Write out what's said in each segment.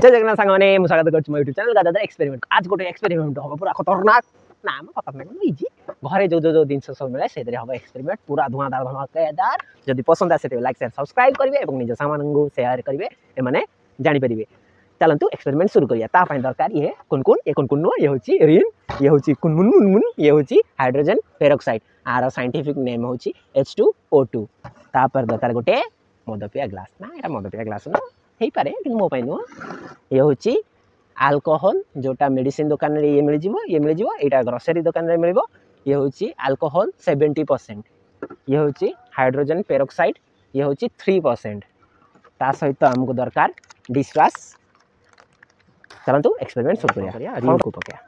जय जगन्नाथ सांग मैंने स्वागत कर यूट्यूब चैनल गादार एक्सपेरिमेंट। आज गोटे एक्सपेरिमेंट हम पूरा खतरनाक ना खतरनाक इजी घरे जो जिन सब मिले से हम एक्सपेरिमेंट पूरा धुआंधार धमाकेदार। जदि पसंद आसे लाइक शेयर सब्सक्राइब करेंगे और निज सामान शेयर करेंगे एमाने जानीपर। चलतु एक्सपेरिमेंट शुरू करिया। दरकार ये कुनकुन नुह ये हूँ रिन ये हूँ कुनमुन मुनमुन ये हूँ hydrogen peroxide or scientific name हूँ H2O2। तापर दरकार गोटे मदपिया ग्लास ना यहाँ मदपिया ग्लास ना हो पारे कि मो नुह ये हूँ आल्कोहल जोटा मेडिसिन दुकान में ये मिल यहाँ ग्रोसरी दुकान में मिल ये हूँ आल्कोहल 70%। ये हूँ हाइड्रोजन पेरोक्साइड ये हूँ 3%। ता सहित आमको दरकार डिशवाश। चलतु एक्सपेरिमेंट शुरू करिया। रिन को पकया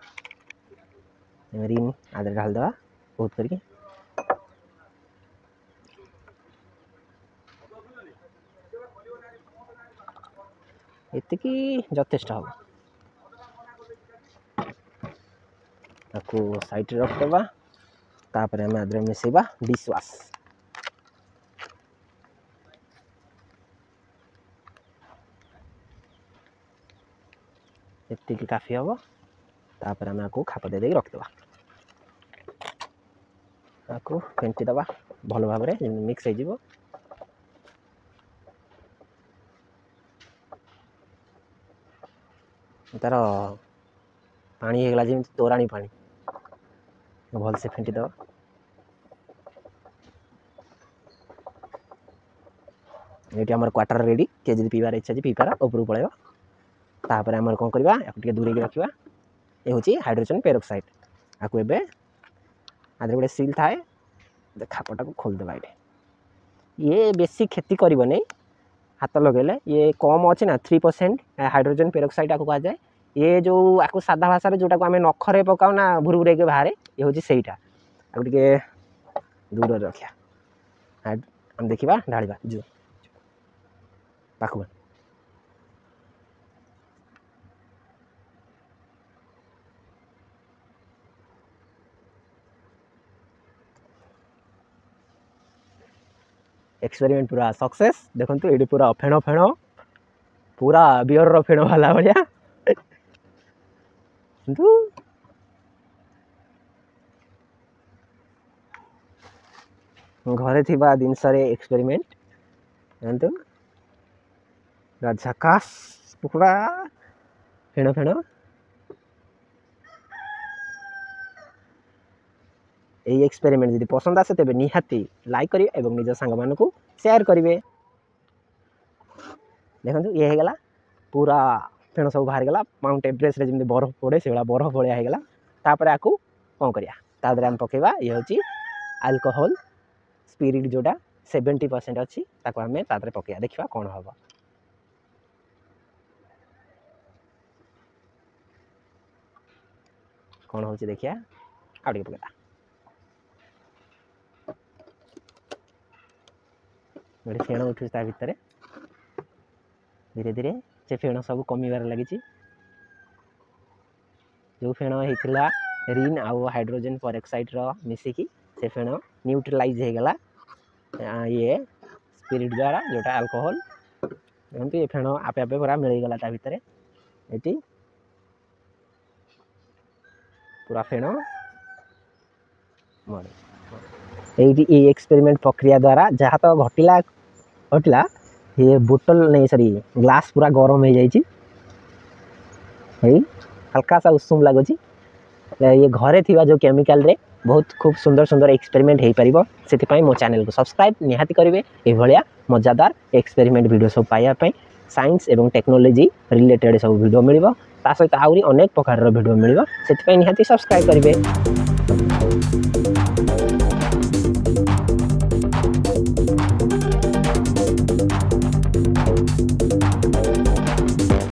रिन आदर ढाल देवा बहुत करके एतिकी यथेष्ट हम ताकू साइड रखदेवा। तापर आम आदर मिसेबा डिशवाश। एतिकी काफी हम। तापर आम आपको खाप दे रखदेवा आपको फेंटी दबा भल भाव मिक्स हो तार पानी होगा जमी तोराणी पानी भल से फेंटी दबा। ये आम क्वाटर रेडी किए जब पीबार इच्छा पीपार उपरू पड़ेगा। तापर आम कौन करवा या दूरे रखा। ये हूँ हाइड्रोजन पेरोक्साइड आपको एवं आदि गोटे सिल थाए खापटा को खोलदेवा। ये बेसी क्षति करनी हाथ लगेले ये कम अच्छे ना 3% हाइड्रोजन पेरोक्साइड आपको कह जाए। ये जो आपको सादा भाषा जोटा को आम नखरे पकाऊ ना भुरभुरे के बाहर ये हूँ सहीटा आपको टे दूर रखा। हम देखा ढाड़ा जो पाखु एक्सपेरिमेंट पूरा सक्सेस। देखो ये पूरा फेण फेण पूरा बियर फेण वाला भाया घरे थिबा जिनस एक्सपेरिमेंट झकास पूरा फेण फेण। यही एक्सपेरिमेंट यदि पसंद आसे तेज निहाती लाइक करेंगे और निज सांग मान को शेयर करेंगे। देखो ये होगा पूरा फेण सब बाहर गला माउंट एवरेस्ट रे जमी बरफ पड़े से बरफ भलिया होगा। तापर आपको कौन करिया आम पकेवा ये हूँ आल्कोहल स्पिरिट जोटा 70% अच्छी आम तादरे पकेया देखा कौन हम। कौन हो देखिया आगे पकेटा गोटे फेण उठू भितर धीरे धीरे से फेण सब कमिबार लगी। जो फेण होता रिन आउ हाइड्रोजन पेरोक्साइड मिसिकी से फेण न्यूट्रलाइज होगला ये स्पिरिट द्वारा जोटा अल्कोहल। देखते ये फेण आपे आपे पूरा मिलगला ता भितर ये पूरा फेण ये एक्सपेरिमेंट प्रक्रिया द्वारा जहाँ तो घटला घटला ये बोतल नहीं सॉरी ग्लास पूरा गरम हो जाए हल्का सा उषुम लगुच। ये घरे थिबा जो केमिकल रे बहुत खूब सुंदर सुंदर एक्सपेरिमेंट हो पारिबो से मो चैनल को सब्सक्राइब निहाती करेंगे। ये मजादार एक्सपेरिमेंट वीडियो सब पाइबा साइंस एवं टेक्नोलॉजी रिलेटेड सब वीडियो मिल सहित आहरी अनेक प्रकार वीडियो मिल से निहाती सब्सक्राइब करेंगे।